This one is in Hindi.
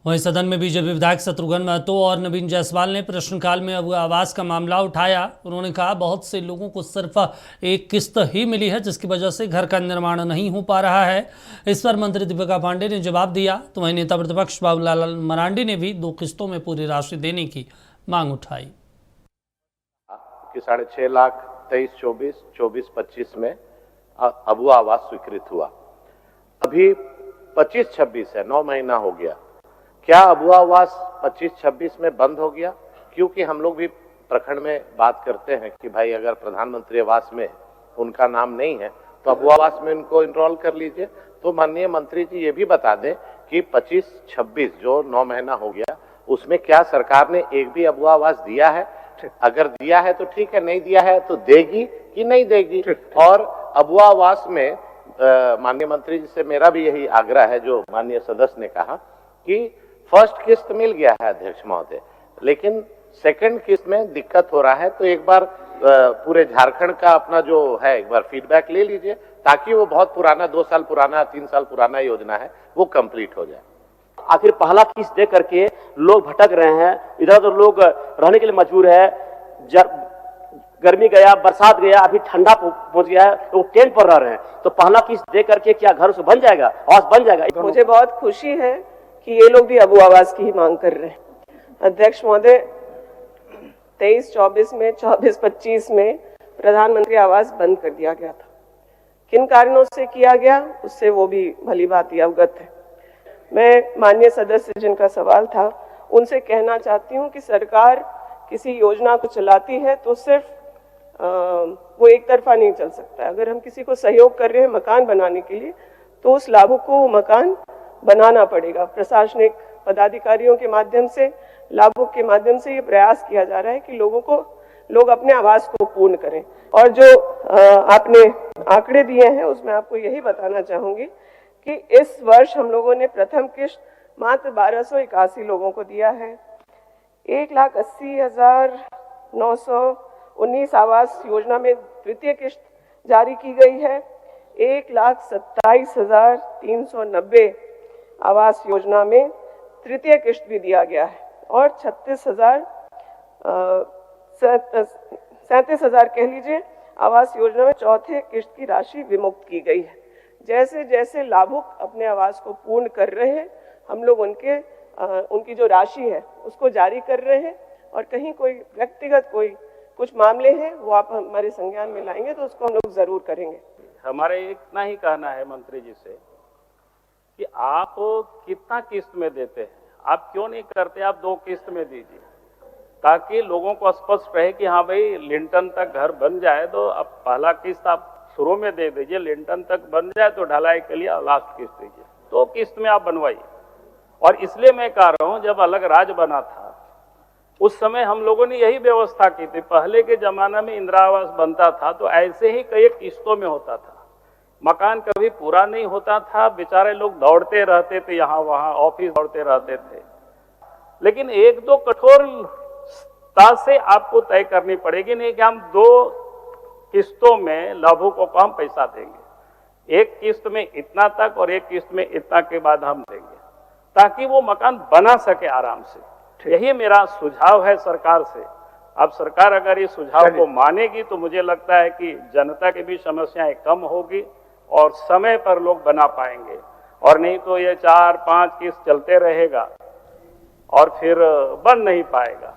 वहीं सदन में बीजेपी विधायक शत्रुघ्न महतो और नवीन जायसवाल ने प्रश्नकाल में अब आवास का मामला उठाया। उन्होंने कहा, बहुत से लोगों को सिर्फ एक किस्त ही मिली है, जिसकी वजह से घर का निर्माण नहीं हो पा रहा है। इस पर मंत्री दीपिका पांडे ने जवाब दिया। तो वहीं नेता प्रतिपक्ष बाबूलाल मरांडी ने भी 2 किस्तों में पूरी राशि देने की मांग उठाई। 6.5 लाख 23-24, 24-25 में अबुआ आवास स्वीकृत हुआ। अभी 25-26 है, 9 महीना हो गया। क्या अबुआ आवास 25-26 में बंद हो गया? क्योंकि हम लोग भी प्रखंड में बात करते हैं कि भाई अगर प्रधानमंत्री आवास में उनका नाम नहीं है तो अबुआ आवास में उनको इनरोल कर लीजिए। तो माननीय मंत्री जी ये भी बता दें कि 25-26 जो 9 महीना हो गया, उसमें क्या सरकार ने एक भी अबुआ आवास दिया है? अगर दिया है तो ठीक है, नहीं दिया है तो देगी कि नहीं देगी? और अबुआ आवास में माननीय मंत्री जी से मेरा भी यही आग्रह है, जो माननीय सदस्य ने कहा कि फर्स्ट किस्त मिल गया है अध्यक्ष महोदय, लेकिन सेकंड किस्त में दिक्कत हो रहा है। तो एक बार पूरे झारखंड का अपना जो है एक बार फीडबैक ले लीजिए, ताकि वो बहुत पुराना 2 साल पुराना 3 साल पुराना योजना है वो कंप्लीट हो जाए। आखिर पहला किस्त दे करके लोग भटक रहे हैं, इधर उधर लोग रहने के लिए मजबूर है। गर्मी गया, बरसात गया, अभी ठंडा पहुंच गया है, तो टेंट पर रह रहे हैं। तो पहला किस्त दे करके क्या घर से बन जाएगा, आवास बन जाएगा? मुझे बहुत खुशी है कि ये लोग भी अबुआ आवास की ही मांग कर रहे हैं। अध्यक्ष महोदय, 23-24 में 24-25 में प्रधानमंत्री आवास बंद कर दिया गया था। किन कारणों से किया गया, उससे वो भी भली भांति अवगत है। मैं माननीय सदस्य जिनका सवाल था उनसे कहना चाहती हूँ कि सरकार किसी योजना को चलाती है तो सिर्फ वो एक तरफा नहीं चल सकता है। अगर हम किसी को सहयोग कर रहे हैं मकान बनाने के लिए, तो उस लाभुक को वो मकान बनाना पड़ेगा। प्रशासनिक पदाधिकारियों के माध्यम से, लाभुक के माध्यम से ये प्रयास किया जा रहा है कि लोग अपने आवास को पूर्ण करें। और जो आपने आंकड़े दिए हैं उसमें आपको यही बताना चाहूंगी कि इस वर्ष हम लोगों ने प्रथम किस्त मात्र 1281 लोगों को दिया है। 1,80,919 आवास योजना में द्वितीय किस्त जारी की गई है। 1,27,390 आवास योजना में तृतीय किस्त भी दिया गया है और 37,000 कह लीजिए आवास योजना में चौथे किस्त की राशि विमुक्त की गई है। जैसे जैसे लाभुक अपने आवास को पूर्ण कर रहे हैं, हम लोग उनकी जो राशि है उसको जारी कर रहे हैं। और कहीं कोई व्यक्तिगत कुछ मामले हैं वो आप हमारे संज्ञान में लाएंगे तो उसको हम लोग जरूर करेंगे। हमारे इतना ही कहना है मंत्री जी से कि आप कितना किस्त में देते हैं, आप क्यों नहीं करते, आप 2 किस्त में दीजिए, ताकि लोगों को स्पष्ट रहे कि हाँ भाई लिंटन तक घर बन जाए तो अब पहला किस्त आप शुरू में दे दीजिए, लिंटन तक बन जाए तो ढलाई के लिए लास्ट किस्त दीजिए। 2 किस्त में आप बनवाइए। और इसलिए मैं कह रहा हूं, जब अलग राज्य बना था उस समय हम लोगों ने यही व्यवस्था की थी। पहले के जमाना में इंदिरा आवास बनता था तो ऐसे ही कई किस्तों में होता था, मकान कभी पूरा नहीं होता था, बेचारे लोग दौड़ते रहते थे, यहाँ वहां ऑफिस दौड़ते रहते थे। लेकिन 1-2 कठोरता से आपको तय करनी पड़ेगी, नहीं कि हम 2 किस्तों में लाभुकों को हम पैसा देंगे, 1 किस्त में इतना तक और 1 किस्त में इतना के बाद हम देंगे, ताकि वो मकान बना सके आराम से। यही मेरा सुझाव है सरकार से। अब सरकार अगर इस सुझाव को मानेगी तो मुझे लगता है कि जनता की भी समस्याएं कम होगी और समय पर लोग बना पाएंगे। और नहीं तो ये 4-5 किस्त चलते रहेगा और फिर बन नहीं पाएगा।